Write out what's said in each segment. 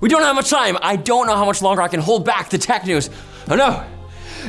We don't have much time. I don't know how much longer I can hold back the tech news. Oh no,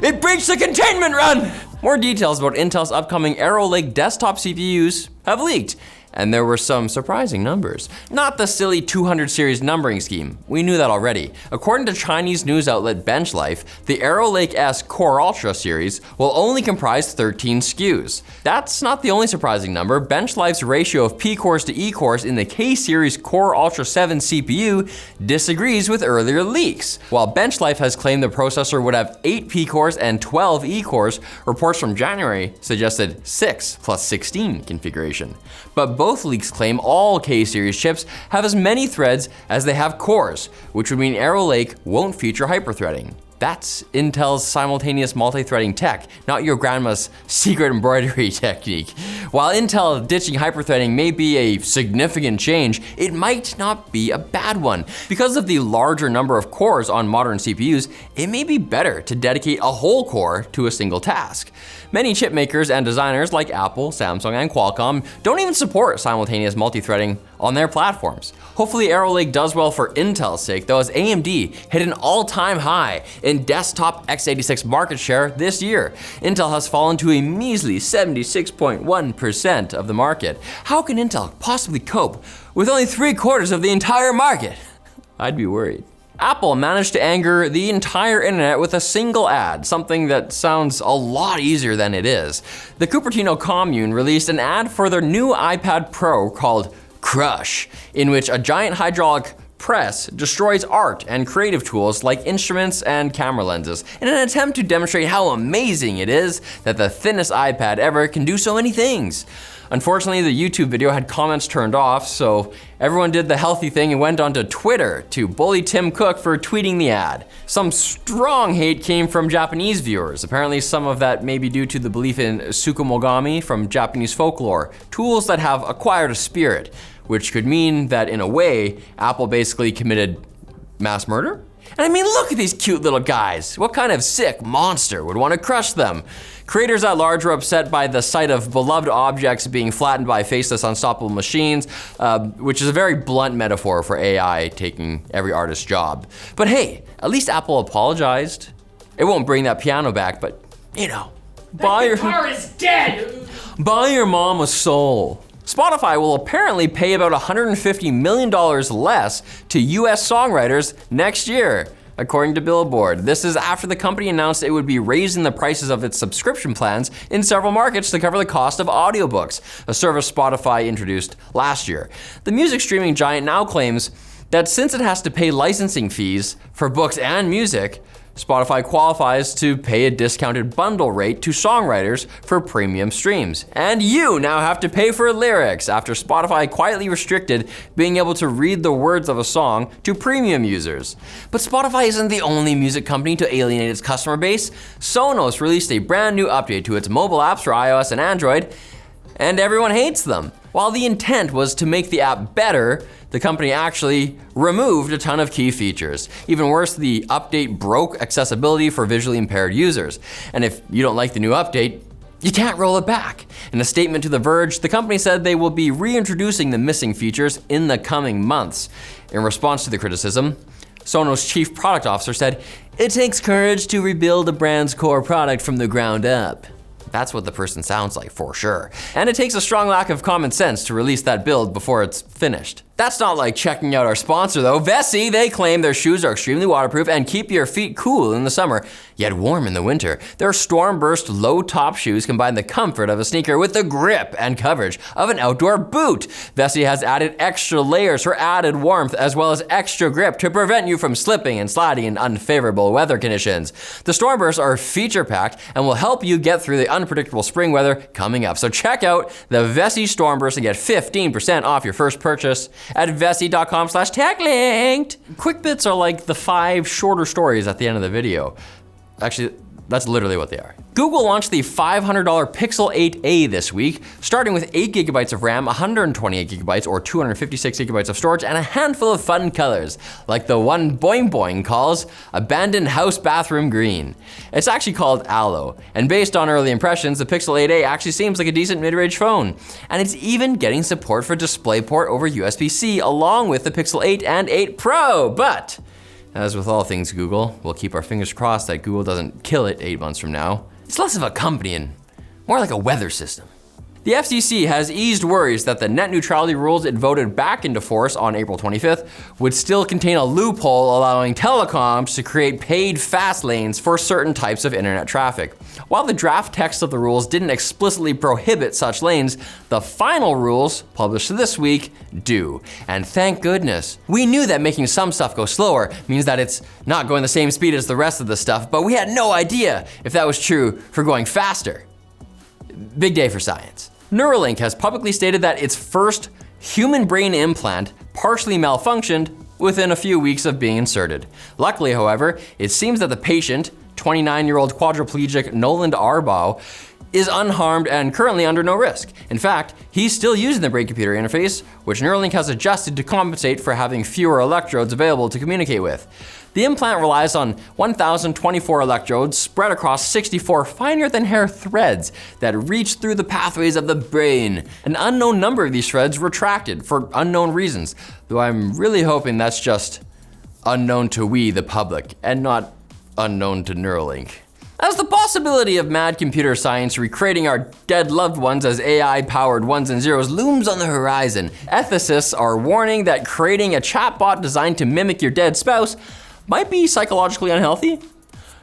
it breached the containment run! More details about Intel's upcoming Arrow Lake desktop CPUs have leaked, and there were some surprising numbers. Not the silly 200 series numbering scheme. We knew that already. According to Chinese news outlet BenchLife, the Arrow Lake S Core Ultra series will only comprise 13 SKUs. That's not the only surprising number. BenchLife's ratio of P cores to E cores in the K series Core Ultra 7 CPU disagrees with earlier leaks. While BenchLife has claimed the processor would have 8 P cores and 12 E cores, reports from January suggested 6 plus 16 configuration. But both leaks claim all K-series chips have as many threads as they have cores, which would mean Arrow Lake won't feature hyperthreading. That's Intel's simultaneous multi-threading tech, not your grandma's secret embroidery technique. While Intel ditching hyperthreading may be a significant change, it might not be a bad one. Because of the larger number of cores on modern CPUs, it may be better to dedicate a whole core to a single task. Many chip makers and designers like Apple, Samsung, and Qualcomm don't even support simultaneous multi-threading on their platforms. Hopefully Arrow Lake does well for Intel's sake, though, as AMD hit an all-time high in desktop x86 market share this year. Intel has fallen to a measly 76.1% of the market. How can Intel possibly cope with only 3/4 of the entire market? I'd be worried. Apple managed to anger the entire internet with a single ad, something that sounds a lot easier than it is. The Cupertino commune released an ad for their new iPad Pro called Crush, in which a giant hydraulic press destroys art and creative tools like instruments and camera lenses in an attempt to demonstrate how amazing it is that the thinnest iPad ever can do so many things. Unfortunately, the YouTube video had comments turned off, so everyone did the healthy thing and went onto Twitter to bully Tim Cook for tweeting the ad. Some strong hate came from Japanese viewers. Apparently some of that may be due to the belief in tsukumogami from Japanese folklore, tools that have acquired a spirit, which could mean that in a way, Apple basically committed mass murder? And I mean, look at these cute little guys. What kind of sick monster would want to crush them? Creators at large were upset by the sight of beloved objects being flattened by faceless, unstoppable machines, which is a very blunt metaphor for AI taking every artist's job. But hey, at least Apple apologized. It won't bring that piano back, but you know, the guitar is dead! Buy your mom a soul. Spotify will apparently pay about $150 million less to US songwriters next year, according to Billboard. This is after the company announced it would be raising the prices of its subscription plans in several markets to cover the cost of audiobooks, a service Spotify introduced last year. The music streaming giant now claims that since it has to pay licensing fees for books and music, Spotify qualifies to pay a discounted bundle rate to songwriters for premium streams. And you now have to pay for lyrics after Spotify quietly restricted being able to read the words of a song to premium users. But Spotify isn't the only music company to alienate its customer base. Sonos released a brand new update to its mobile apps for iOS and Android, and everyone hates them. While the intent was to make the app better, the company actually removed a ton of key features. Even worse, the update broke accessibility for visually impaired users. And if you don't like the new update, you can't roll it back. In a statement to The Verge, the company said they will be reintroducing the missing features in the coming months. In response to the criticism, Sonos chief product officer said, "It takes courage to rebuild a brand's core product from the ground up." That's what the person sounds like, for sure. And it takes a strong lack of common sense to release that build before it's finished. That's not like checking out our sponsor though. Vessi, they claim their shoes are extremely waterproof and keep your feet cool in the summer, yet warm in the winter. Their storm-burst low-top shoes combine the comfort of a sneaker with the grip and coverage of an outdoor boot. Vessi has added extra layers for added warmth as well as extra grip to prevent you from slipping and sliding in unfavorable weather conditions. The stormbursts are feature-packed and will help you get through the unpredictable spring weather coming up. So check out the Vessi Stormburst and get 15% off your first purchase at vessi.com/techlinked. Quick bits are like the 5 shorter stories at the end of the video. Actually, That's literally what they are. Google launched the $500 Pixel 8a this week, starting with 8 gigabytes of RAM, 128 gigabytes or 256 gigabytes of storage, and a handful of fun colors, like the one Boing Boing calls Abandoned House Bathroom Green. It's actually called Aloe, and based on early impressions, the Pixel 8a actually seems like a decent mid-range phone. And it's even getting support for DisplayPort over USB-C, along with the Pixel 8 and 8 Pro, but as with all things Google, we'll keep our fingers crossed that Google doesn't kill it 8 months from now. It's less of a company and more like a weather system. The FCC has eased worries that the net neutrality rules it voted back into force on April 25th would still contain a loophole allowing telecoms to create paid fast lanes for certain types of internet traffic. While the draft text of the rules didn't explicitly prohibit such lanes, the final rules, published this week, do. And thank goodness. We knew that making some stuff go slower means that it's not going the same speed as the rest of the stuff, but we had no idea if that was true for going faster. Big day for science. Neuralink has publicly stated that its first human brain implant partially malfunctioned within a few weeks of being inserted. Luckily, however, it seems that the patient, 29-year-old quadriplegic Noland Arbaugh, is unharmed and currently under no risk. In fact, he's still using the brain-computer interface, which Neuralink has adjusted to compensate for having fewer electrodes available to communicate with. The implant relies on 1,024 electrodes spread across 64 finer-than-hair threads that reach through the pathways of the brain. An unknown number of these threads retracted for unknown reasons, though I'm really hoping that's just unknown to we, the public, and not unknown to Neuralink. As the possibility of mad computer science recreating our dead loved ones as AI-powered ones and zeros looms on the horizon, ethicists are warning that creating a chatbot designed to mimic your dead spouse might be psychologically unhealthy.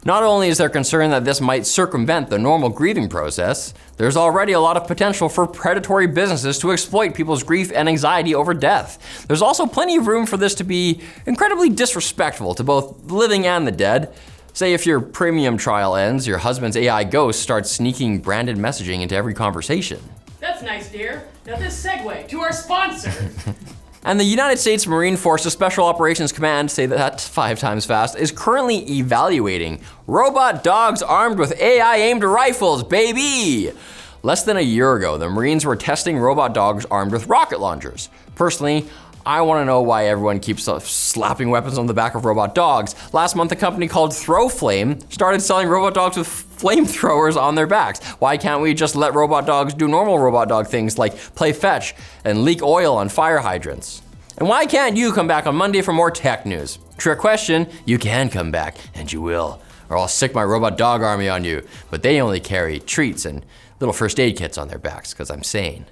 Not only is there concern that this might circumvent the normal grieving process, there's already a lot of potential for predatory businesses to exploit people's grief and anxiety over death. There's also plenty of room for this to be incredibly disrespectful to both the living and the dead. Say if your premium trial ends, your husband's AI ghost starts sneaking branded messaging into every conversation. That's nice, dear. Now this segue to our sponsor. And the United States Marine Forces Special Operations Command, say that 5 times fast, is currently evaluating robot dogs armed with AI-aimed rifles, baby! Less than a year ago, the Marines were testing robot dogs armed with rocket launchers. Personally, I want to know why everyone keeps slapping weapons on the back of robot dogs. Last month, a company called Throwflame started selling robot dogs with flamethrowers on their backs. Why can't we just let robot dogs do normal robot dog things like play fetch and leak oil on fire hydrants? And why can't you come back on Monday for more tech news? Trick question, you can come back, and you will, or I'll sick my robot dog army on you. But they only carry treats and little first aid kits on their backs, because I'm sane.